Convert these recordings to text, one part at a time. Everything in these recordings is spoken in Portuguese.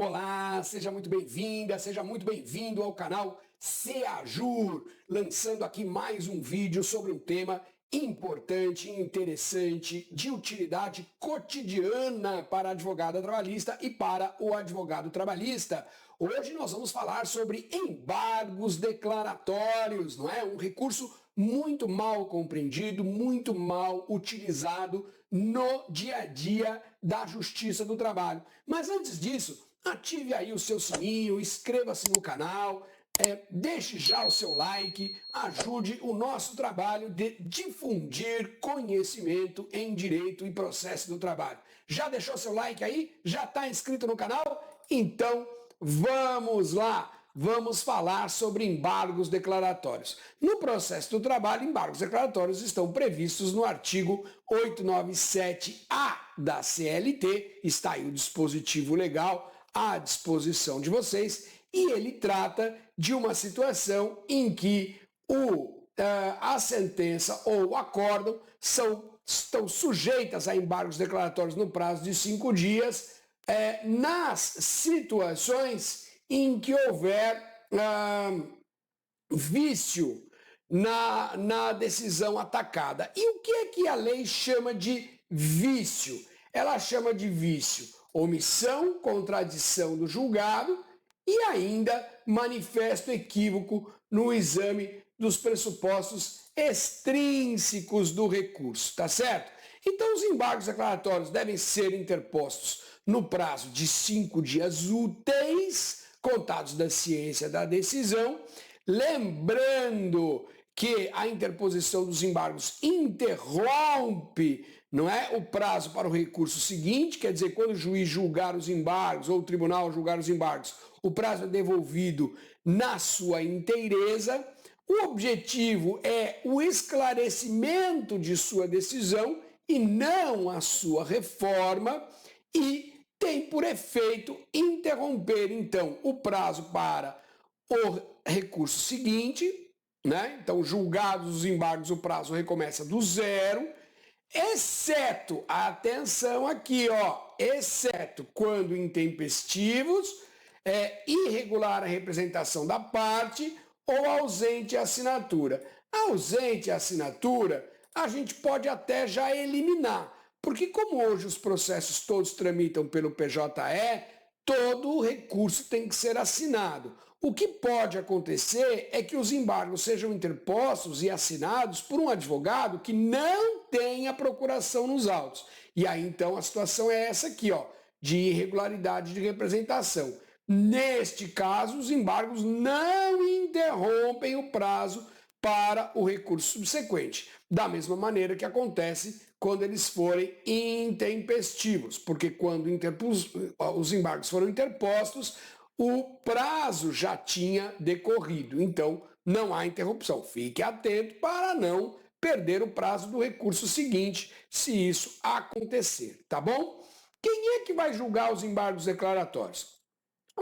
Olá, seja muito bem-vinda, seja muito bem-vindo ao canal CEAJUR, lançando aqui mais um vídeo sobre um tema importante, interessante, de utilidade cotidiana para a advogada trabalhista e para o advogado trabalhista. Hoje nós vamos falar sobre embargos declaratórios, não é? Um recurso muito mal compreendido, muito mal utilizado no dia a dia da Justiça do Trabalho. Mas antes disso, ative aí o seu sininho, inscreva-se no canal, deixe já o seu like, ajude o nosso trabalho de difundir conhecimento em direito e processo do trabalho. Já deixou seu like aí? Já está inscrito no canal? Então, vamos lá! Vamos falar sobre embargos declaratórios. No processo do trabalho, embargos declaratórios estão previstos no artigo 897-A da CLT, está aí o dispositivo legal à disposição de vocês, e ele trata de uma situação em que a sentença ou o acórdão estão sujeitas a embargos declaratórios no prazo de 5 dias, nas situações em que houver vício na decisão atacada. E o que é que a lei chama de vício? Ela chama de vício omissão, contradição do julgado e ainda manifesto equívoco no exame dos pressupostos extrínsecos do recurso, tá certo? Então, os embargos declaratórios devem ser interpostos no prazo de 5 dias úteis, contados da ciência da decisão, lembrando que a interposição dos embargos interrompe, não é, o prazo para o recurso seguinte, quer dizer, quando o juiz julgar os embargos ou o tribunal julgar os embargos, o prazo é devolvido na sua inteireza. O objetivo é o esclarecimento de sua decisão e não a sua reforma, e tem por efeito interromper, então, o prazo para o recurso seguinte, né? Então, julgados os embargos, o prazo recomeça do zero, exceto, atenção aqui, ó, exceto quando intempestivos, irregular a representação da parte ou ausente a assinatura. Ausente a assinatura, a gente pode até já eliminar, porque como hoje os processos todos tramitam pelo PJE, todo o recurso tem que ser assinado. O que pode acontecer é que os embargos sejam interpostos e assinados por um advogado que não tenha procuração nos autos. E aí então a situação é essa aqui, ó, de irregularidade de representação. Neste caso, os embargos não interrompem o prazo para o recurso subsequente, da mesma maneira que acontece quando eles forem intempestivos, porque quando os embargos foram interpostos, o prazo já tinha decorrido, então não há interrupção. Fique atento para não perder o prazo do recurso seguinte, se isso acontecer, tá bom? Quem é que vai julgar os embargos declaratórios?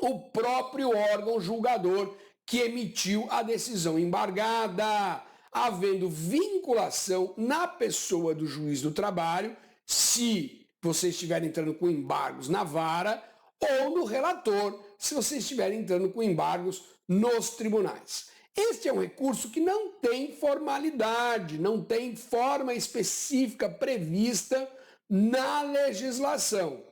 O próprio órgão julgador que emitiu a decisão embargada, havendo vinculação na pessoa do juiz do trabalho, se você estiver entrando com embargos na vara, ou no relator, se você estiver entrando com embargos nos tribunais. Este é um recurso que não tem formalidade, não tem forma específica prevista na legislação,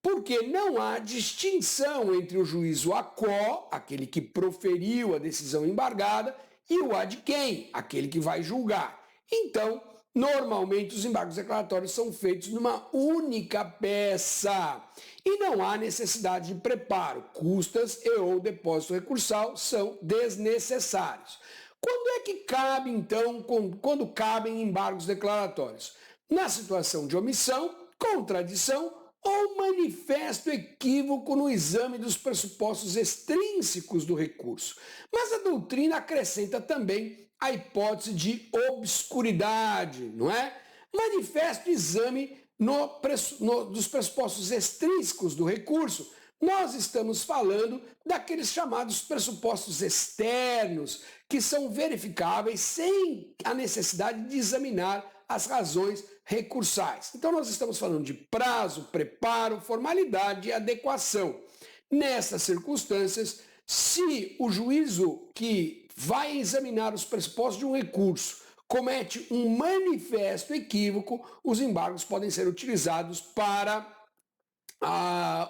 porque não há distinção entre o juízo aquó, aquele que proferiu a decisão embargada, e o ad quem, aquele que vai julgar. Então, normalmente os embargos declaratórios são feitos numa única peça e não há necessidade de preparo. Custas e ou depósito recursal são desnecessários. Quando é que cabe, então, quando cabem embargos declaratórios? Na situação de omissão, contradição ou manifesto equívoco no exame dos pressupostos extrínsecos do recurso. Mas a doutrina acrescenta também a hipótese de obscuridade, não é? Manifesto exame dos pressupostos extrínsecos do recurso. Nós estamos falando daqueles chamados pressupostos externos, que são verificáveis sem a necessidade de examinar as razões recursais. Então nós estamos falando de prazo, preparo, formalidade e adequação. Nessas circunstâncias, se o juízo que vai examinar os pressupostos de um recurso comete um manifesto equívoco, os embargos podem ser utilizados para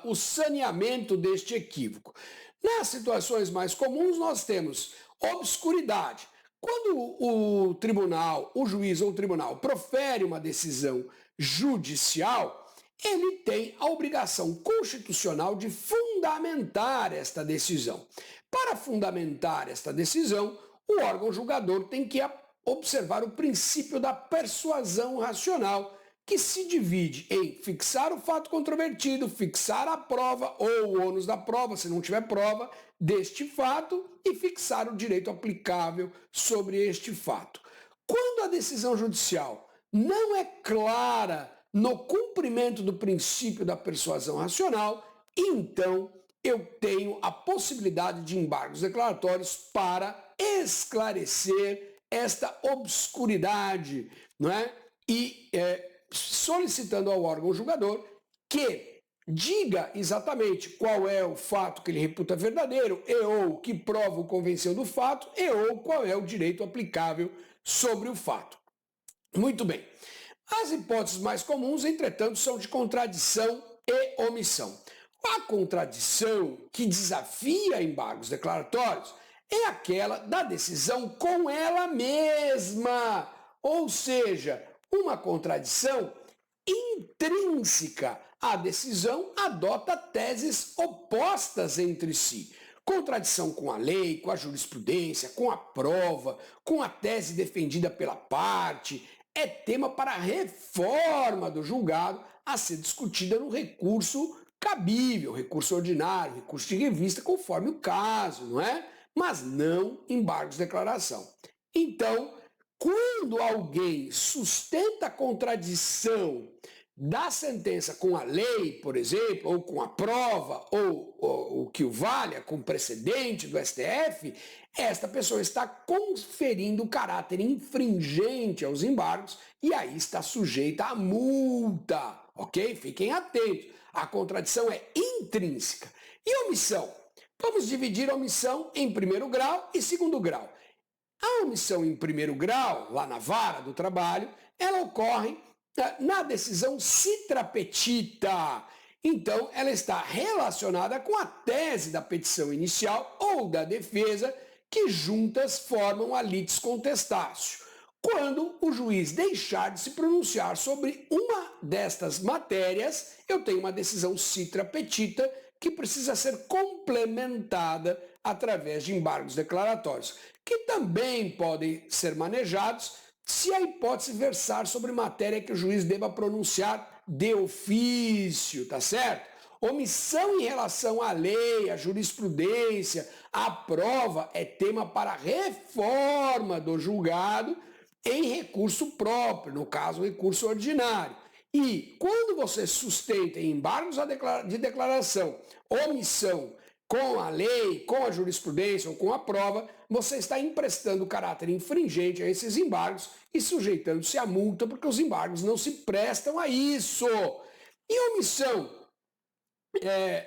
o saneamento deste equívoco. Nas situações mais comuns, nós temos obscuridade. Quando o tribunal, o juiz ou o tribunal profere uma decisão judicial, ele tem a obrigação constitucional de fundamentar esta decisão. Para fundamentar esta decisão, o órgão julgador tem que observar o princípio da persuasão racional, que se divide em fixar o fato controvertido, fixar a prova ou o ônus da prova, se não tiver prova deste fato, e fixar o direito aplicável sobre este fato. Quando a decisão judicial não é clara no cumprimento do princípio da persuasão racional, então eu tenho a possibilidade de embargos declaratórios para esclarecer esta obscuridade, não é? E solicitando ao órgão julgador que diga exatamente qual é o fato que ele reputa verdadeiro e ou que prova o convenceu do fato e ou qual é o direito aplicável sobre o fato. Muito bem. As hipóteses mais comuns, entretanto, são de contradição e omissão. A contradição que desafia embargos declaratórios é aquela da decisão com ela mesma, ou seja, uma contradição intrínseca. A decisão adota teses opostas entre si. Contradição com a lei, com a jurisprudência, com a prova, com a tese defendida pela parte, é tema para a reforma do julgado a ser discutida no recurso cabível, recurso ordinário, recurso de revista, conforme o caso, não é? Mas não embargos de declaração. Então, quando alguém sustenta a contradição da sentença com a lei, por exemplo, ou com a prova, ou o que o valha, com o precedente do STF, esta pessoa está conferindo caráter infringente aos embargos e aí está sujeita a multa, ok? Fiquem atentos, a contradição é intrínseca. E omissão? Vamos dividir a omissão em primeiro grau e segundo grau. A omissão em primeiro grau, lá na vara do trabalho, ela ocorre na decisão citra petita. Então, ela está relacionada com a tese da petição inicial ou da defesa, que juntas formam a litis contestácio. Quando o juiz deixar de se pronunciar sobre uma destas matérias, eu tenho uma decisão citra petita que precisa ser complementada através de embargos declaratórios, que também podem ser manejados se a hipótese versar sobre matéria que o juiz deva pronunciar de ofício, tá certo? Omissão em relação à lei, à jurisprudência, à prova é tema para reforma do julgado em recurso próprio, no caso, recurso ordinário. E quando você sustenta em embargos de declaração omissão com a lei, com a jurisprudência ou com a prova, você está emprestando caráter infringente a esses embargos e sujeitando-se à multa, porque os embargos não se prestam a isso. E omissão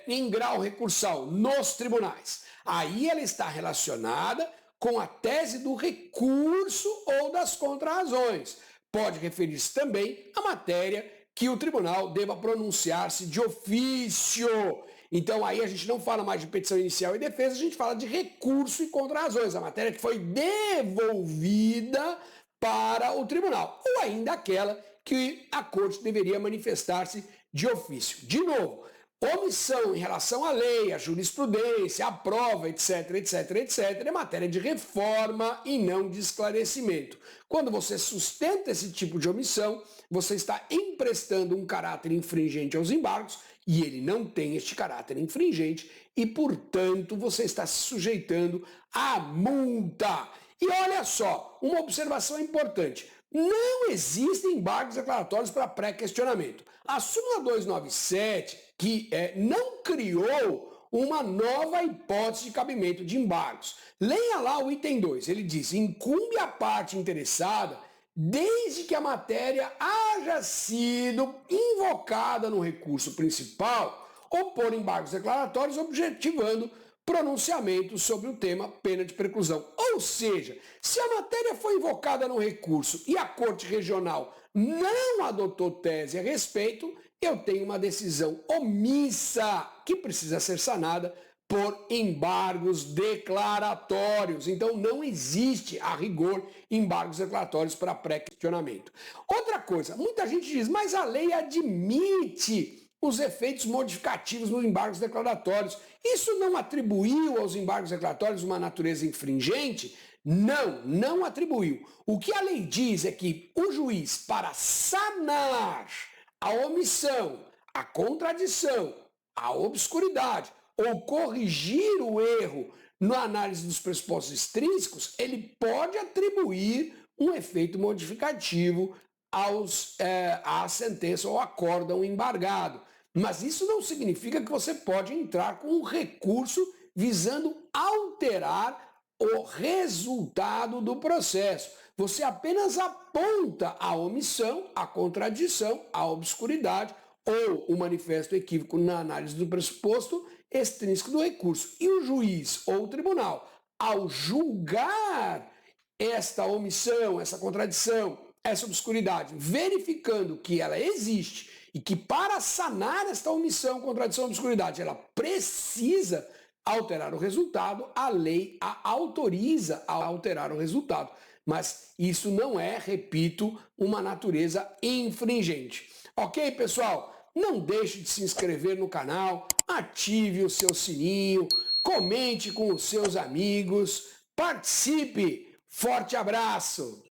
em grau recursal nos tribunais? Aí ela está relacionada com a tese do recurso ou das contrarrazões. Pode referir-se também à matéria que o tribunal deva pronunciar-se de ofício. Então aí a gente não fala mais de petição inicial e defesa, a gente fala de recurso e contrarrazões, a matéria que foi devolvida para o tribunal, ou ainda aquela que a corte deveria manifestar-se de ofício. De novo, omissão em relação à lei, à jurisprudência, à prova, etc, etc, etc, é matéria de reforma e não de esclarecimento. Quando você sustenta esse tipo de omissão, você está emprestando um caráter infringente aos embargos e ele não tem este caráter infringente e, portanto, você está se sujeitando à multa. E olha só, uma observação importante. Não existem embargos declaratórios para pré-questionamento. A súmula 297, que não criou uma nova hipótese de cabimento de embargos. Leia lá o item 2, ele diz: incumbe a parte interessada, desde que a matéria haja sido invocada no recurso principal ou por embargos declaratórios, objetivando pronunciamento sobre o tema pena de preclusão. Ou seja, se a matéria foi invocada no recurso e a Corte Regional não adotou tese a respeito, eu tenho uma decisão omissa que precisa ser sanada por embargos declaratórios. Então não existe, a rigor, embargos declaratórios para pré-questionamento. Outra coisa, muita gente diz, mas a lei admite os efeitos modificativos nos embargos declaratórios. Isso não atribuiu aos embargos declaratórios uma natureza infringente? Não, não atribuiu. O que a lei diz é que o juiz, para sanar a omissão, a contradição, a obscuridade ou corrigir o erro na análise dos pressupostos extrínsecos, ele pode atribuir um efeito modificativo à sentença ou acórdão embargado. Mas isso não significa que você pode entrar com um recurso visando alterar o resultado do processo. Você apenas aponta a omissão, a contradição, a obscuridade ou o manifesto equívoco na análise do pressuposto extrínseco do recurso. E o juiz ou o tribunal, ao julgar esta omissão, essa contradição, essa obscuridade, verificando que ela existe e que para sanar esta omissão, contradição, obscuridade, ela precisa alterar o resultado, a lei a autoriza a alterar o resultado. Mas isso não é, repito, uma natureza infringente. Ok, pessoal? Não deixe de se inscrever no canal, ative o seu sininho, comente com os seus amigos, participe. Forte abraço!